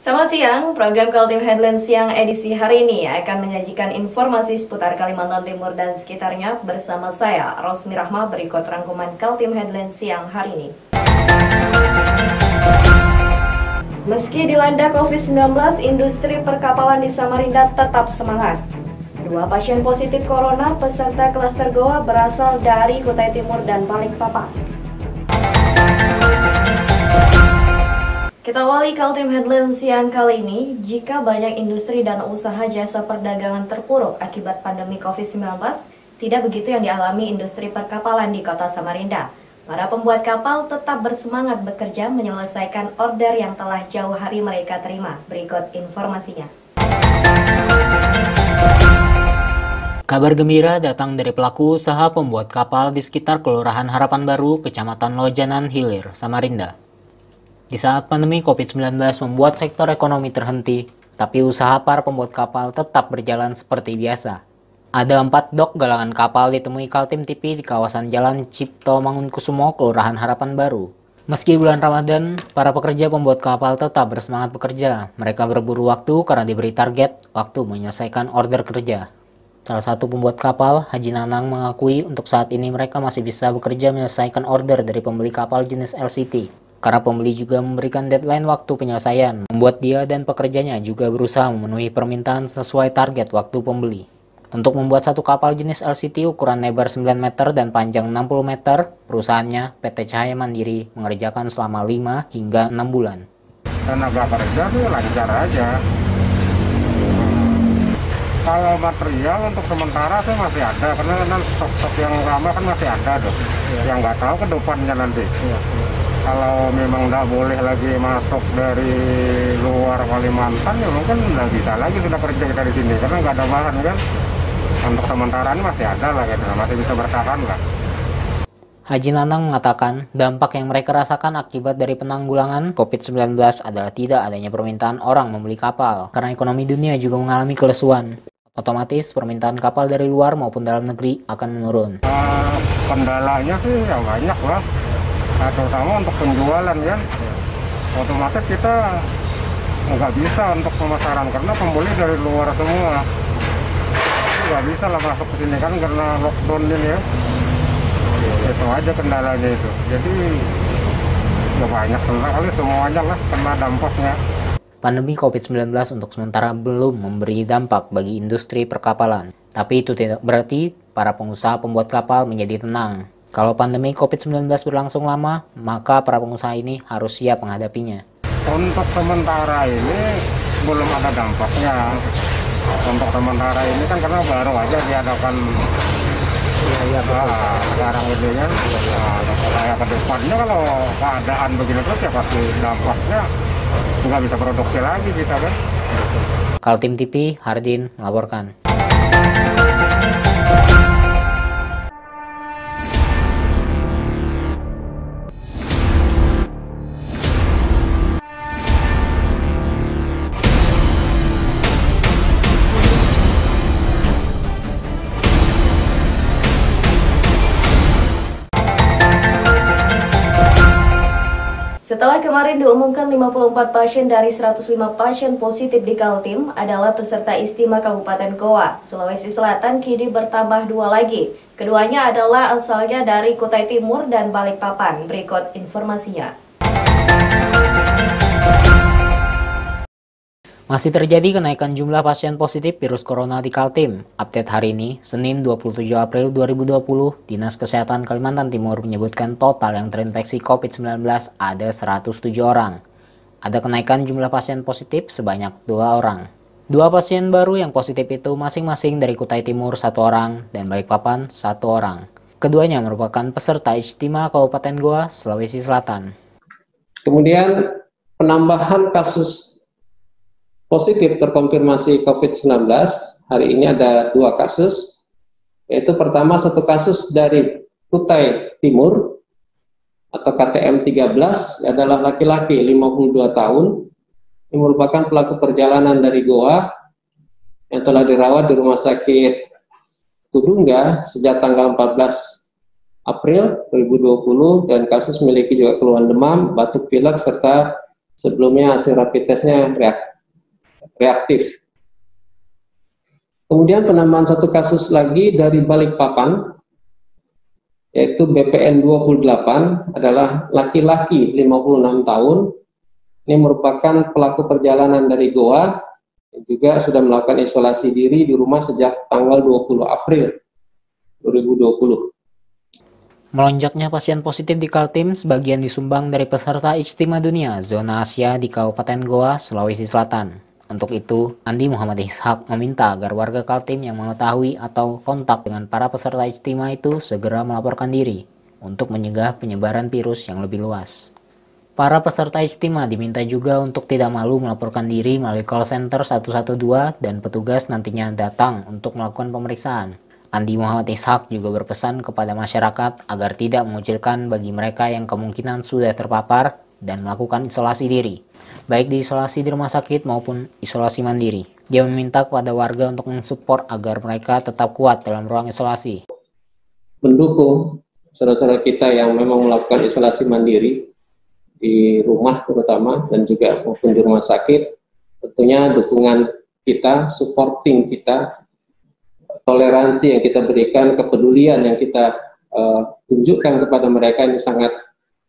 Selamat siang, program Kaltim Headlines siang edisi hari ini akan menyajikan informasi seputar Kalimantan Timur dan sekitarnya bersama saya, Rosmi Rahma. Berikut rangkuman Kaltim Headlines siang hari ini. Meski dilanda COVID-19, industri perkapalan di Samarinda tetap semangat. 2 pasien positif corona peserta klaster Goa berasal dari Kutai Timur dan Balikpapan. Kita awali Kaltim Headlines siang kali ini. Jika banyak industri dan usaha jasa perdagangan terpuruk akibat pandemi COVID-19, tidak begitu yang dialami industri perkapalan di kota Samarinda. Para pembuat kapal tetap bersemangat bekerja menyelesaikan order yang telah jauh hari mereka terima. Berikut informasinya. Kabar gembira datang dari pelaku usaha pembuat kapal di sekitar Kelurahan Harapan Baru, Kecamatan Lojanan Hilir, Samarinda. Di saat pandemi COVID-19 membuat sektor ekonomi terhenti, tapi usaha para pembuat kapal tetap berjalan seperti biasa. Ada 4 dok galangan kapal ditemui Kaltim TV di kawasan Jalan Cipto Mangunkusumo, Kelurahan Harapan Baru. Meski bulan Ramadan, para pekerja pembuat kapal tetap bersemangat bekerja. Mereka berburu waktu karena diberi target waktu menyelesaikan order kerja. Salah satu pembuat kapal, Haji Nanang, mengakui untuk saat ini mereka masih bisa bekerja menyelesaikan order dari pembeli kapal jenis LCT. Karena pembeli juga memberikan deadline waktu penyelesaian, membuat dia dan pekerjanya juga berusaha memenuhi permintaan sesuai target waktu pembeli. Untuk membuat satu kapal jenis LCT ukuran lebar 9 meter dan panjang 60 meter, perusahaannya PT Cahaya Mandiri mengerjakan selama 5 hingga 6 bulan. Tenaga kerja tuh lancar aja. Kalau material untuk sementara sih masih ada, karena stok-stok yang lama kan masih ada tuh. Yang nggak tahu ke depannya nanti. Kalau memang nggak boleh lagi masuk dari luar Kalimantan, ya mungkin nggak bisa lagi sudah kerja kita di sini, karena nggak ada bahan kan. Untuk sementara ini masih ada lah, gitu. Masih bisa bertahan lah. Haji Nanang mengatakan dampak yang mereka rasakan akibat dari penanggulangan COVID-19 adalah tidak adanya permintaan orang membeli kapal, karena ekonomi dunia juga mengalami kelesuan. Otomatis permintaan kapal dari luar maupun dalam negeri akan menurun. Kendalanya sih ya banyak lah. Terutama untuk penjualan kan, otomatis kita nggak bisa untuk pemasaran karena pembeli dari luar semua, nggak bisa lah masuk ke sini kan karena lockdown ini ya. Itu aja kendalanya itu. Jadi ya banyak kali semuanya lah kena dampaknya. Pandemi COVID-19 untuk sementara belum memberi dampak bagi industri perkapalan, tapi itu tidak berarti para pengusaha pembuat kapal menjadi tenang. Kalau pandemi COVID-19 berlangsung lama, maka para pengusaha ini harus siap menghadapinya. Untuk sementara ini belum ada dampaknya. Untuk sementara ini kan karena baru aja diadakan sekarang ini kan. Kayak ke depannya kalau keadaan begini terus ya pasti dampaknya nggak bisa produksi lagi kita kan. Kaltim TV, Hardin melaporkan. Setelah kemarin diumumkan 54 pasien dari 105 pasien positif di Kaltim adalah peserta istimewa Kabupaten Goa, Sulawesi Selatan, kini bertambah 2 lagi. Keduanya adalah asalnya dari Kutai Timur dan Balikpapan. Berikut informasinya. Masih terjadi kenaikan jumlah pasien positif virus corona di Kaltim. Update hari ini, Senin 27 April 2020, Dinas Kesehatan Kalimantan Timur menyebutkan total yang terinfeksi COVID-19 ada 107 orang. Ada kenaikan jumlah pasien positif sebanyak 2 orang. 2 pasien baru yang positif itu masing-masing dari Kutai Timur 1 orang dan Balikpapan 1 orang. Keduanya merupakan peserta Ijtima Kabupaten Goa, Sulawesi Selatan. Kemudian penambahan kasus positif terkonfirmasi COVID-19, hari ini ada 2 kasus, yaitu pertama 1 kasus dari Kutai Timur atau KTM 13 adalah laki-laki 52 tahun, yang merupakan pelaku perjalanan dari Goa yang telah dirawat di Rumah Sakit Tudungga sejak tanggal 14 April 2020 dan kasus memiliki juga keluhan demam, batuk pilek, serta Sebelumnya hasil rapid testnya reaktif. Kemudian penambahan satu kasus lagi dari Balikpapan, yaitu BPN 28, adalah laki-laki 56 tahun. Ini merupakan pelaku perjalanan dari Goa, juga sudah melakukan isolasi diri di rumah sejak tanggal 20 April 2020. Melonjaknya pasien positif di Kaltim sebagian disumbang dari peserta Ijtima Dunia Zona Asia di Kabupaten Goa, Sulawesi Selatan. Untuk itu, Andi Muhammad Ishak meminta agar warga Kaltim yang mengetahui atau kontak dengan para peserta Ijtima itu segera melaporkan diri untuk mencegah penyebaran virus yang lebih luas. Para peserta Ijtima diminta juga untuk tidak malu melaporkan diri melalui call center 112 dan petugas nantinya datang untuk melakukan pemeriksaan. Andi Muhammad Ishak juga berpesan kepada masyarakat agar tidak mengucilkan bagi mereka yang kemungkinan sudah terpapar dan melakukan isolasi diri, baik di isolasi di rumah sakit maupun isolasi mandiri. Dia meminta kepada warga untuk mensupport agar mereka tetap kuat dalam ruang isolasi. Mendukung saudara-saudara kita yang memang melakukan isolasi mandiri di rumah terutama dan juga maupun di rumah sakit, tentunya dukungan kita, supporting kita, toleransi yang kita berikan, kepedulian yang kita tunjukkan kepada mereka ini sangat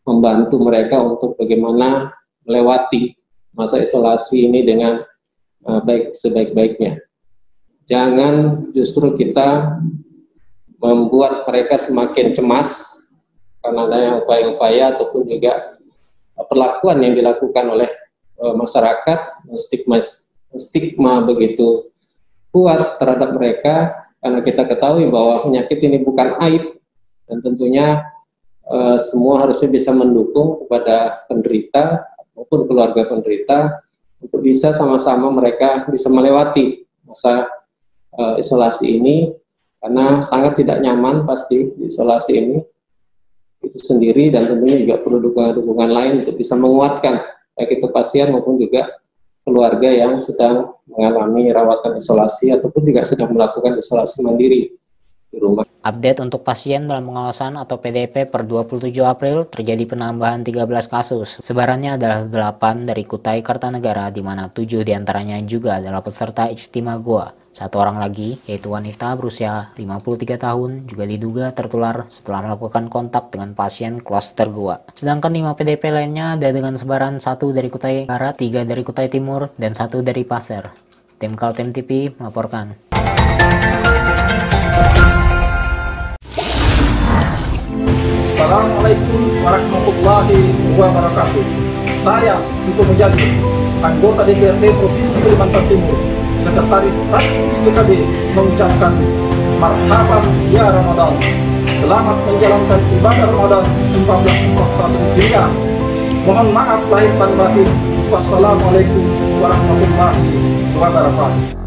membantu mereka untuk bagaimana melewati masa isolasi ini dengan sebaik-baiknya. Jangan justru kita membuat mereka semakin cemas karena adanya upaya-upaya ataupun juga perlakuan yang dilakukan oleh masyarakat, stigma begitu kuat terhadap mereka, karena kita ketahui bahwa penyakit ini bukan aib, dan tentunya semua harusnya bisa mendukung kepada penderita maupun keluarga penderita untuk bisa sama-sama mereka bisa melewati masa isolasi ini, karena sangat tidak nyaman pasti di isolasi ini itu sendiri, dan tentunya juga perlu dukungan lain untuk bisa menguatkan baik itu pasien maupun juga keluarga yang sedang mengalami rawatan isolasi ataupun juga sedang melakukan isolasi mandiri di rumah. Update untuk pasien dalam pengawasan atau PDP per 27 April terjadi penambahan 13 kasus. Sebarannya adalah 8 dari Kutai Kartanegara, di mana 7 diantaranya juga adalah peserta Ijtima Goa. 1 orang lagi, yaitu wanita berusia 53 tahun, juga diduga tertular setelah melakukan kontak dengan pasien klaster Goa. Sedangkan 5 PDP lainnya ada dengan sebaran 1 dari Kutai Barat, 3 dari Kutai Timur, dan 1 dari Pasir. Tim Kaltim TV melaporkan. Assalamualaikum warahmatullahi wabarakatuh. Saya Sito Mujadi, anggota DPRD Provinsi Kalimantan Timur, Sekretaris Fraksi PKB, mengucapkan marhaban ya Ramadan. Selamat menjalankan ibadah Ramadan 1441 Hijriah. Mohon maaf lahir dan batin. Wassalamualaikum warahmatullahi wabarakatuh.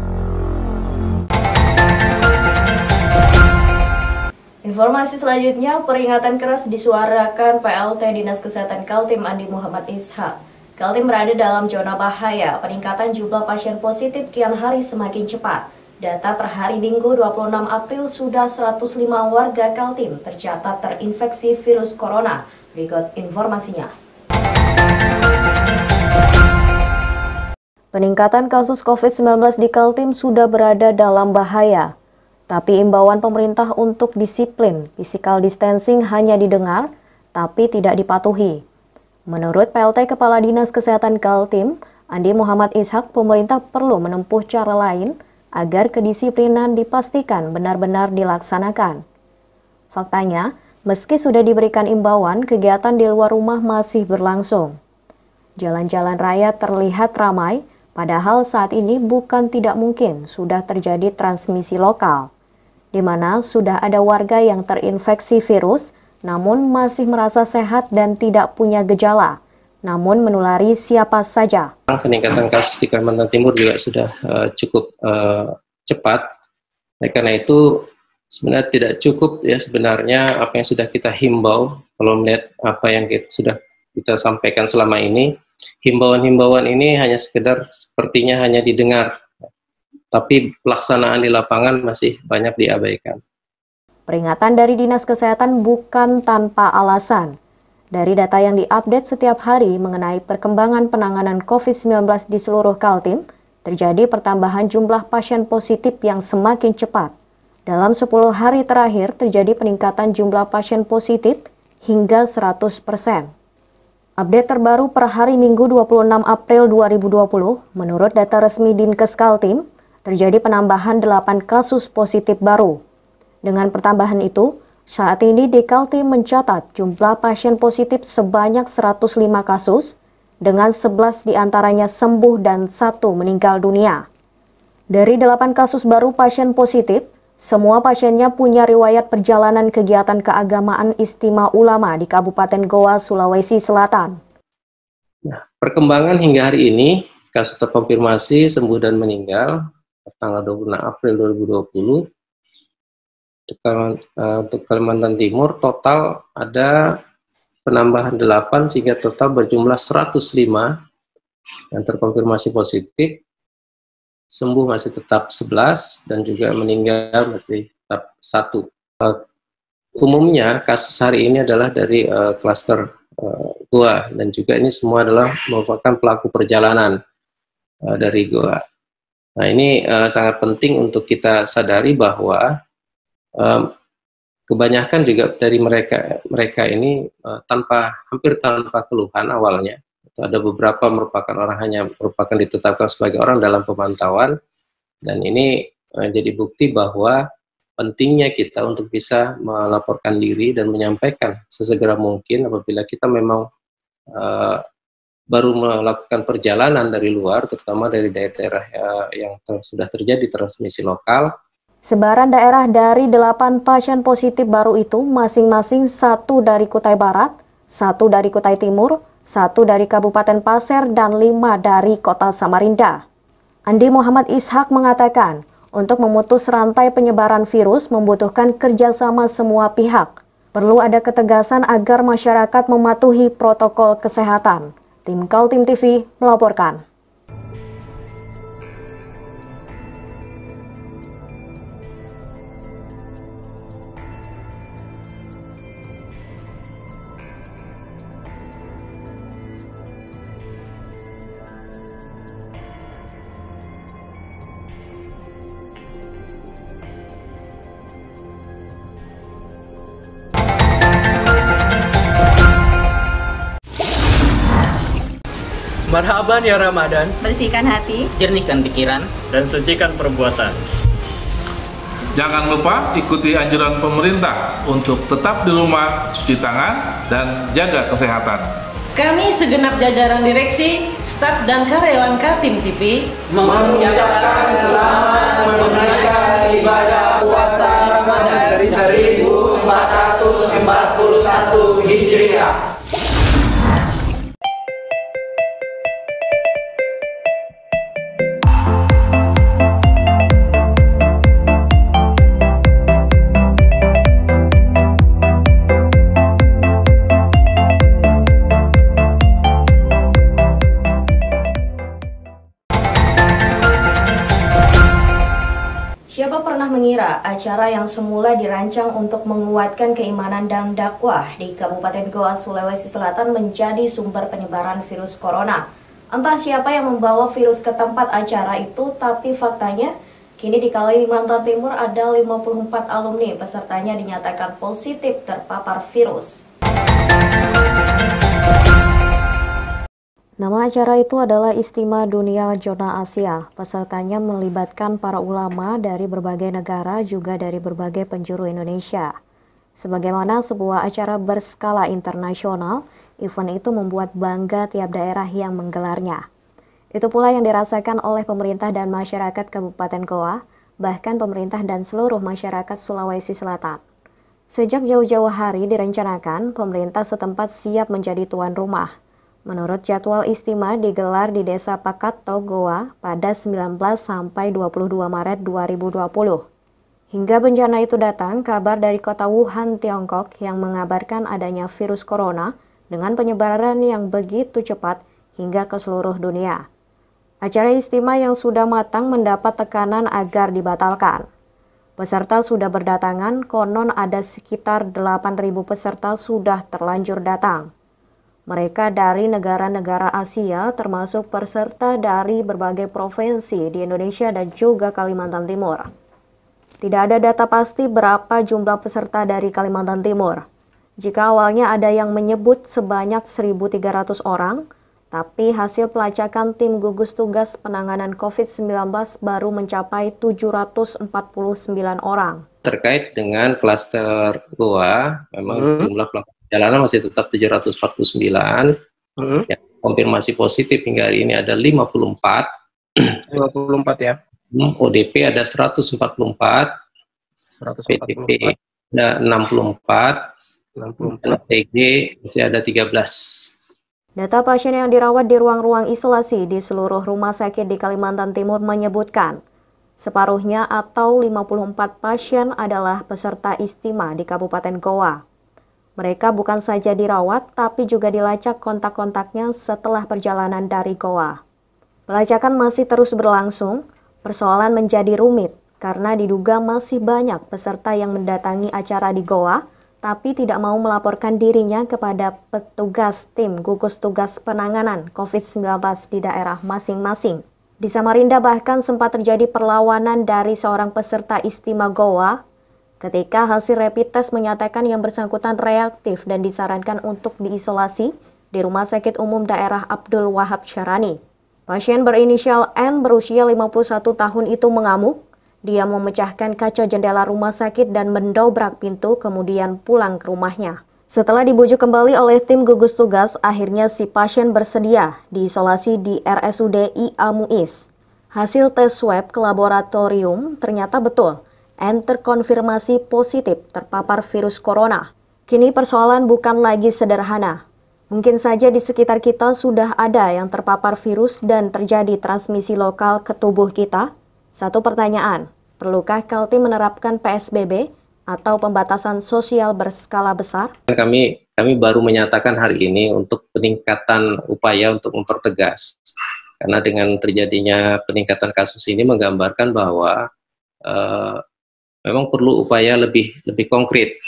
Informasi selanjutnya, peringatan keras disuarakan PLT Dinas Kesehatan Kaltim Andi Muhammad Ishak. Kaltim berada dalam zona bahaya, peningkatan jumlah pasien positif kian hari semakin cepat. Data per hari Minggu 26 April sudah 105 warga Kaltim tercatat terinfeksi virus corona. Berikut informasinya. Peningkatan kasus COVID-19 di Kaltim sudah berada dalam bahaya. Tapi imbauan pemerintah untuk disiplin physical distancing hanya didengar, tapi tidak dipatuhi. Menurut PLT Kepala Dinas Kesehatan Kaltim, Andi Muhammad Ishak, pemerintah perlu menempuh cara lain agar kedisiplinan dipastikan benar-benar dilaksanakan. Faktanya, meski sudah diberikan imbauan, kegiatan di luar rumah masih berlangsung. Jalan-jalan raya terlihat ramai, padahal saat ini bukan tidak mungkin sudah terjadi transmisi lokal, di mana sudah ada warga yang terinfeksi virus, namun masih merasa sehat dan tidak punya gejala, namun menulari siapa saja. Peningkatan kasus di Kalimantan Timur juga sudah cukup cepat. Karena itu sebenarnya tidak cukup ya sebenarnya apa yang sudah kita himbau. Kalau melihat apa yang sudah kita sampaikan selama ini, himbauan-himbauan ini hanya sekedar sepertinya hanya didengar, tapi pelaksanaan di lapangan masih banyak diabaikan. Peringatan dari Dinas Kesehatan bukan tanpa alasan. Dari data yang diupdate setiap hari mengenai perkembangan penanganan COVID-19 di seluruh Kaltim, terjadi pertambahan jumlah pasien positif yang semakin cepat. Dalam 10 hari terakhir terjadi peningkatan jumlah pasien positif hingga 100%. Update terbaru per hari Minggu 26 April 2020, menurut data resmi Dinkes Kaltim, terjadi penambahan 8 kasus positif baru. Dengan pertambahan itu, saat ini di Kaltim mencatat jumlah pasien positif sebanyak 105 kasus, dengan 11 diantaranya sembuh dan 1 meninggal dunia. Dari 8 kasus baru pasien positif, semua pasiennya punya riwayat perjalanan kegiatan keagamaan Istimewa Ulama di Kabupaten Goa, Sulawesi Selatan. Nah, perkembangan hingga hari ini, kasus terkonfirmasi sembuh dan meninggal, tanggal 26 April 2020, untuk Kalimantan Timur total ada penambahan 8 sehingga total berjumlah 105 yang terkonfirmasi positif, sembuh masih tetap 11 dan juga meninggal masih tetap 1. Umumnya kasus hari ini adalah dari klaster Goa dan juga ini semua adalah merupakan pelaku perjalanan dari Goa. Nah, ini sangat penting untuk kita sadari bahwa kebanyakan juga dari mereka ini hampir tanpa keluhan awalnya. Ada beberapa merupakan ditetapkan sebagai orang dalam pemantauan, dan ini jadi bukti bahwa pentingnya kita untuk bisa melaporkan diri dan menyampaikan sesegera mungkin apabila kita memang baru melakukan perjalanan dari luar, terutama dari daerah yang sudah terjadi transmisi lokal. Sebaran daerah dari 8 pasien positif baru itu masing-masing 1 dari Kutai Barat, 1 dari Kutai Timur, 1 dari Kabupaten Pasir, dan 5 dari Kota Samarinda. Andi Muhammad Ishak mengatakan, untuk memutus rantai penyebaran virus membutuhkan kerjasama semua pihak. Perlu ada ketegasan agar masyarakat mematuhi protokol kesehatan. Tim Kaltim TV melaporkan. Marhaban ya Ramadan, bersihkan hati, Jernihkan pikiran, dan sucikan perbuatan. Jangan lupa ikuti anjuran pemerintah untuk tetap di rumah, cuci tangan, dan jaga kesehatan. Kami segenap jajaran direksi, staf dan karyawan Kaltim TV mengucapkan selamat menunaikan ibadah puasa Ramadan 1441 Hijriah. Siapa pernah mengira acara yang semula dirancang untuk menguatkan keimanan dan dakwah di Kabupaten Goa, Sulawesi Selatan menjadi sumber penyebaran virus corona. Entah siapa yang membawa virus ke tempat acara itu, tapi faktanya kini di Kalimantan Timur ada 54 alumni pesertanya dinyatakan positif terpapar virus. Nama acara itu adalah Istimewa Dunia Zona Asia. Pesertanya melibatkan para ulama dari berbagai negara juga dari berbagai penjuru Indonesia. Sebagaimana sebuah acara berskala internasional, event itu membuat bangga tiap daerah yang menggelarnya. Itu pula yang dirasakan oleh pemerintah dan masyarakat Kabupaten Goa, bahkan pemerintah dan seluruh masyarakat Sulawesi Selatan. Sejak jauh-jauh hari direncanakan, pemerintah setempat siap menjadi tuan rumah. Menurut jadwal istimewa digelar di Desa Pakato, Goa pada 19 sampai 22 Maret 2020. Hingga bencana itu datang, kabar dari kota Wuhan, Tiongkok yang mengabarkan adanya virus corona dengan penyebaran yang begitu cepat hingga ke seluruh dunia. Acara istimewa yang sudah matang mendapat tekanan agar dibatalkan. Peserta sudah berdatangan, konon ada sekitar 8.000 peserta sudah terlanjur datang. Mereka dari negara-negara Asia, termasuk peserta dari berbagai provinsi di Indonesia dan juga Kalimantan Timur. Tidak ada data pasti berapa jumlah peserta dari Kalimantan Timur. Jika awalnya ada yang menyebut sebanyak 1.300 orang, tapi hasil pelacakan tim gugus tugas penanganan COVID-19 baru mencapai 749 orang. Terkait dengan klaster Goa, memang jumlah pelaku perjalanan masih tetap 749. Ya, konfirmasi positif hingga hari ini ada 54. 54 ya. ODP ada 144. PDP ada 64. TG masih ada 13. Data pasien yang dirawat di ruang-ruang isolasi di seluruh rumah sakit di Kalimantan Timur menyebutkan separuhnya atau 54 pasien adalah peserta istimewa di Kabupaten Goa. Mereka bukan saja dirawat, tapi juga dilacak kontak-kontaknya setelah perjalanan dari Goa. Pelacakan masih terus berlangsung, persoalan menjadi rumit karena diduga masih banyak peserta yang mendatangi acara di Goa, tapi tidak mau melaporkan dirinya kepada petugas tim gugus tugas penanganan COVID-19 di daerah masing-masing. Di Samarinda bahkan sempat terjadi perlawanan dari seorang peserta istimewa Goa ketika hasil rapid test menyatakan yang bersangkutan reaktif dan disarankan untuk diisolasi di Rumah Sakit Umum Daerah Abdul Wahab Syarani. Pasien berinisial N berusia 51 tahun itu mengamuk. Dia memecahkan kaca jendela rumah sakit dan mendobrak pintu, kemudian pulang ke rumahnya. Setelah dibujuk kembali oleh tim gugus tugas, akhirnya si pasien bersedia diisolasi di RSUD IA Muiz. Hasil tes swab ke laboratorium ternyata betul, N terkonfirmasi positif terpapar virus corona. Kini persoalan bukan lagi sederhana. Mungkin saja di sekitar kita sudah ada yang terpapar virus dan terjadi transmisi lokal ke tubuh kita. Satu pertanyaan, perlukah Kaltim menerapkan PSBB atau pembatasan sosial berskala besar? Kami baru menyatakan hari ini untuk peningkatan upaya untuk mempertegas. Karena dengan terjadinya peningkatan kasus ini menggambarkan bahwa memang perlu upaya lebih konkret.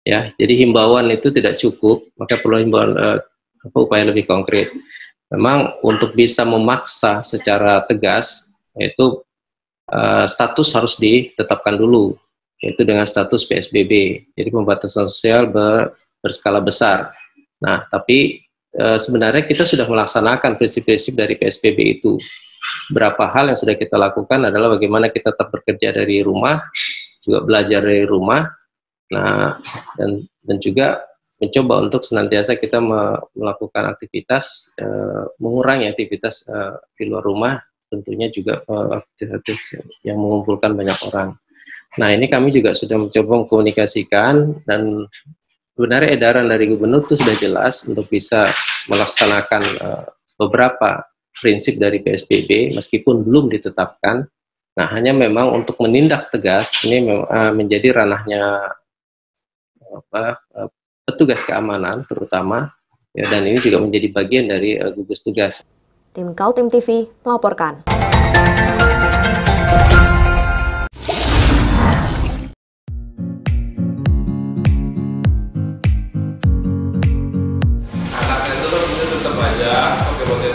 Ya, jadi himbauan itu tidak cukup, maka perlu himbauan upaya lebih konkret. Memang untuk bisa memaksa secara tegas, yaitu status harus ditetapkan dulu, yaitu dengan status PSBB, jadi pembatasan sosial berskala besar. Nah, tapi sebenarnya kita sudah melaksanakan prinsip-prinsip dari PSBB itu. Beberapa hal yang sudah kita lakukan adalah bagaimana kita tetap bekerja dari rumah, juga belajar dari rumah, nah dan juga mencoba untuk senantiasa kita melakukan aktivitas, mengurangi aktivitas di luar rumah, tentunya juga aktivitas yang mengumpulkan banyak orang. Nah, ini kami juga sudah mencoba mengkomunikasikan, dan sebenarnya edaran dari gubernur itu sudah jelas untuk bisa melaksanakan beberapa prinsip dari PSBB meskipun belum ditetapkan. Nah, hanya memang untuk menindak tegas ini menjadi ranahnya petugas keamanan terutama, ya, dan ini juga menjadi bagian dari gugus tugas. Tim Kaltim TV melaporkan.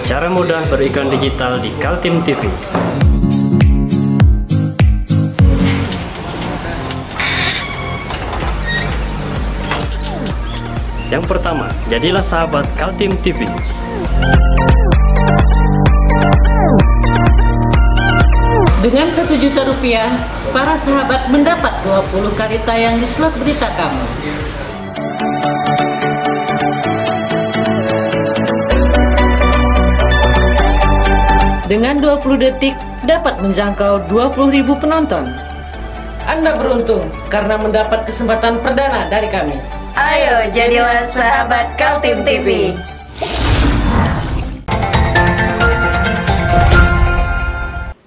Cara mudah beriklan digital di Kaltim TV. Yang pertama, jadilah sahabat Kaltim TV. Dengan Rp1.000.000, para sahabat mendapat 20 kali tayang di slot berita kamu. Dengan 20 detik, dapat menjangkau 20.000 penonton. Anda beruntung karena mendapat kesempatan perdana dari kami. Ayo, jadilah sahabat Kaltim TV.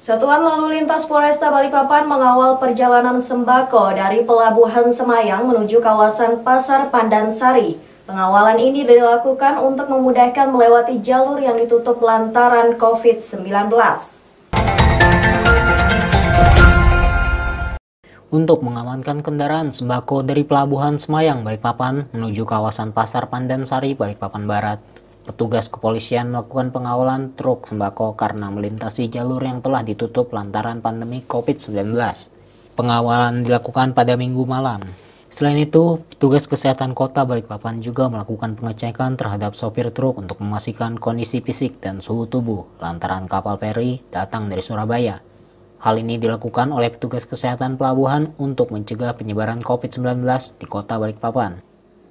Satuan Lalu Lintas Polresta Balikpapan mengawal perjalanan sembako dari Pelabuhan Semayang menuju kawasan Pasar Pandansari. Pengawalan ini dilakukan untuk memudahkan melewati jalur yang ditutup lantaran COVID-19. Untuk mengamankan kendaraan sembako dari Pelabuhan Semayang Balikpapan menuju kawasan Pasar Pandansari Balikpapan Barat, Petugas kepolisian melakukan pengawalan truk sembako karena melintasi jalur yang telah ditutup lantaran pandemi COVID-19. Pengawalan dilakukan pada Minggu malam. Selain itu, petugas kesehatan kota Balikpapan juga melakukan pengecekan terhadap sopir truk untuk memastikan kondisi fisik dan suhu tubuh lantaran kapal feri datang dari Surabaya. Hal ini dilakukan oleh petugas kesehatan pelabuhan untuk mencegah penyebaran COVID-19 di kota Balikpapan.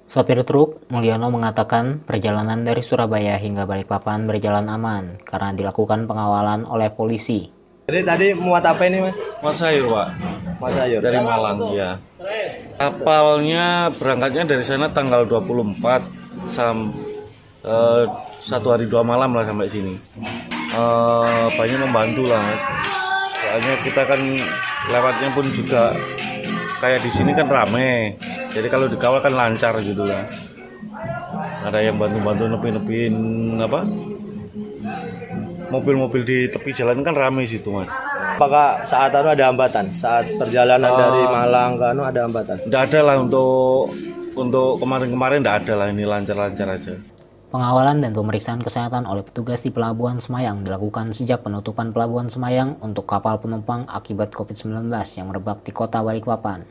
Sopir truk, Mulyono, mengatakan perjalanan dari Surabaya hingga Balikpapan berjalan aman karena dilakukan pengawalan oleh polisi. Jadi tadi muat apa ini, Mas? Muat sayur, Pak. Muat sayur dari Malang, ya. Kapalnya berangkatnya dari sana tanggal 24 1 hari 2 malam lah sampai sini. Banyak membantu lah, Mas. Soalnya kita kan lewatnya pun juga kayak di sini kan rame. Jadi kalau dikawal kan lancar gitu lah. Ada yang bantu-bantu nepi-nepiin mobil-mobil di tepi jalan kan rame situ, Mas. Apakah saat ada hambatan? Saat perjalanan dari Malang ke ada hambatan? Tidak ada lah untuk kemarin-kemarin tidak ada lah, ini lancar-lancar aja. Pengawalan dan pemeriksaan kesehatan oleh petugas di Pelabuhan Semayang dilakukan sejak penutupan Pelabuhan Semayang untuk kapal penumpang akibat COVID-19 yang merebak di kota Balikpapan.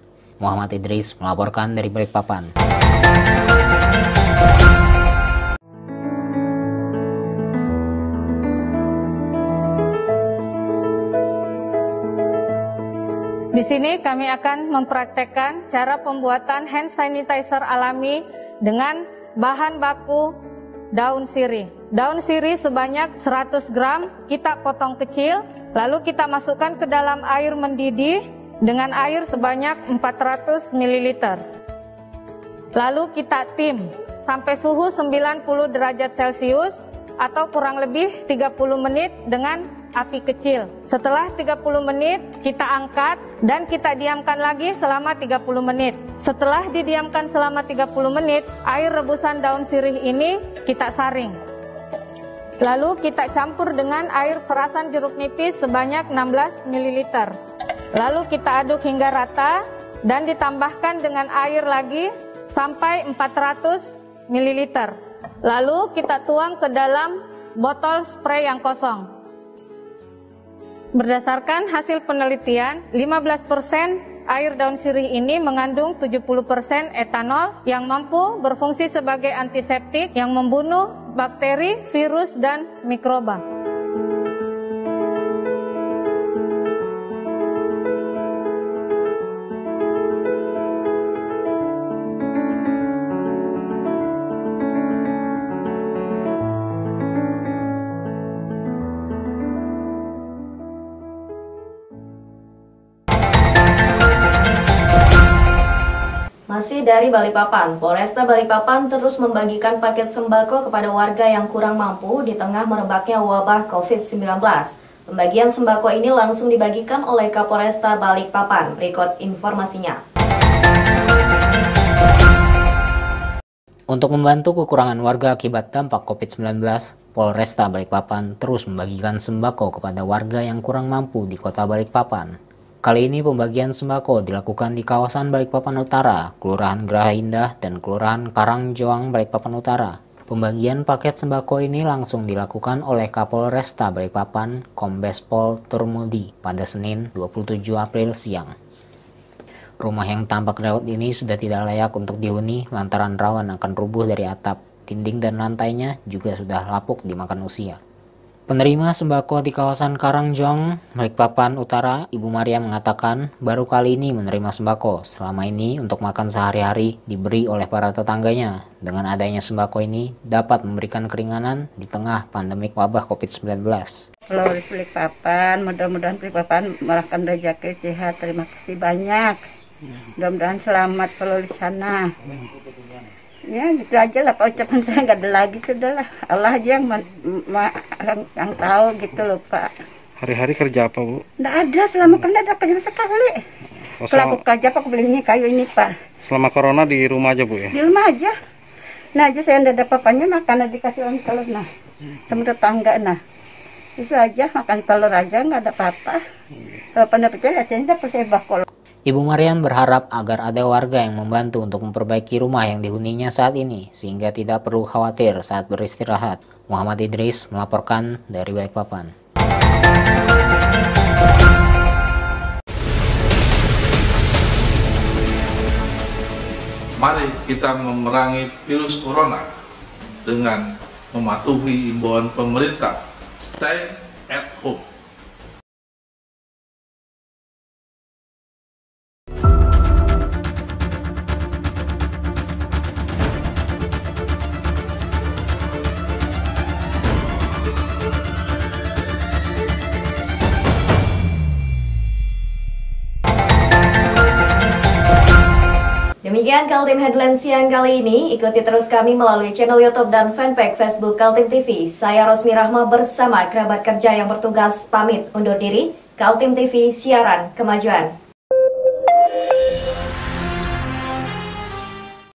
Muhammad Idris melaporkan dari Balikpapan. Di sini kami akan mempraktekkan cara pembuatan hand sanitizer alami dengan bahan baku daun sirih. Daun sirih sebanyak 100 gram kita potong kecil, lalu kita masukkan ke dalam air mendidih dengan air sebanyak 400 ml. Lalu kita tim sampai suhu 90 derajat Celcius atau kurang lebih 30 menit dengan api kecil. Setelah 30 menit kita angkat dan kita diamkan lagi selama 30 menit. Setelah didiamkan selama 30 menit, air rebusan daun sirih ini kita saring. Lalu kita campur dengan air perasan jeruk nipis sebanyak 16 ml. Lalu kita aduk hingga rata dan ditambahkan dengan air lagi sampai 400 ml. Lalu kita tuang ke dalam botol spray yang kosong. Berdasarkan hasil penelitian, 15% air daun sirih ini mengandung 70% etanol yang mampu berfungsi sebagai antiseptik yang membunuh bakteri, virus, dan mikroba. Masih dari Balikpapan, Polresta Balikpapan terus membagikan paket sembako kepada warga yang kurang mampu di tengah merebaknya wabah COVID-19. Pembagian sembako ini langsung dibagikan oleh Kapolresta Balikpapan. Berikut informasinya. Untuk membantu kekurangan warga akibat dampak COVID-19, Polresta Balikpapan terus membagikan sembako kepada warga yang kurang mampu di kota Balikpapan. Kali ini pembagian sembako dilakukan di kawasan Balikpapan Utara, Kelurahan Geraha Indah, dan Kelurahan Karangjoang, Balikpapan Utara. Pembagian paket sembako ini langsung dilakukan oleh Kapolresta Balikpapan, Kombes Pol Turmudi, pada Senin 27 April siang. Rumah yang tampak reot ini sudah tidak layak untuk dihuni lantaran rawan akan rubuh dari atap, dinding dan lantainya juga sudah lapuk dimakan usia. Penerima sembako di kawasan Karangjoang, Balikpapan Utara, Ibu Maria mengatakan baru kali ini menerima sembako. Selama ini untuk makan sehari-hari diberi oleh para tetangganya. Dengan adanya sembako ini dapat memberikan keringanan di tengah pandemik wabah COVID-19. Kalau di Balikpapan, mudah-mudahan Balikpapan meraihkan rezeki sehat. Terima kasih banyak. Mudah-mudahan selamat kalau di sana. Ya gitu aja lah Pak, ucapan saya nggak ada lagi, sudah lah. Allah aja yang tahu gitu loh Pak. Hari-hari kerja apa Bu? Nggak ada, selama kerja ada kerja sekali. Kalau aku kerja Pak, aku beli ini kayu ini Pak. Selama corona di rumah aja Bu ya? Di rumah aja. Nah aja saya nggak ada papanya, makan dikasih orang telur nah. Sama tetangga nah. Itu aja, makan telur aja nggak ada apa-apa. Kalau pada percaya saya dapat saya bakul. Ibu Marian berharap agar ada warga yang membantu untuk memperbaiki rumah yang dihuninya saat ini, sehingga tidak perlu khawatir saat beristirahat. Muhammad Idris melaporkan dari Balikpapan. Mari kita memerangi virus corona dengan mematuhi imbauan pemerintah. Stay at home. Demikian Kaltim Headline siang kali ini. Ikuti terus kami melalui channel YouTube dan fanpage Facebook Kaltim TV. Saya Rosmi Rahma bersama kerabat kerja yang bertugas pamit undur diri. Kaltim TV, siaran kemajuan.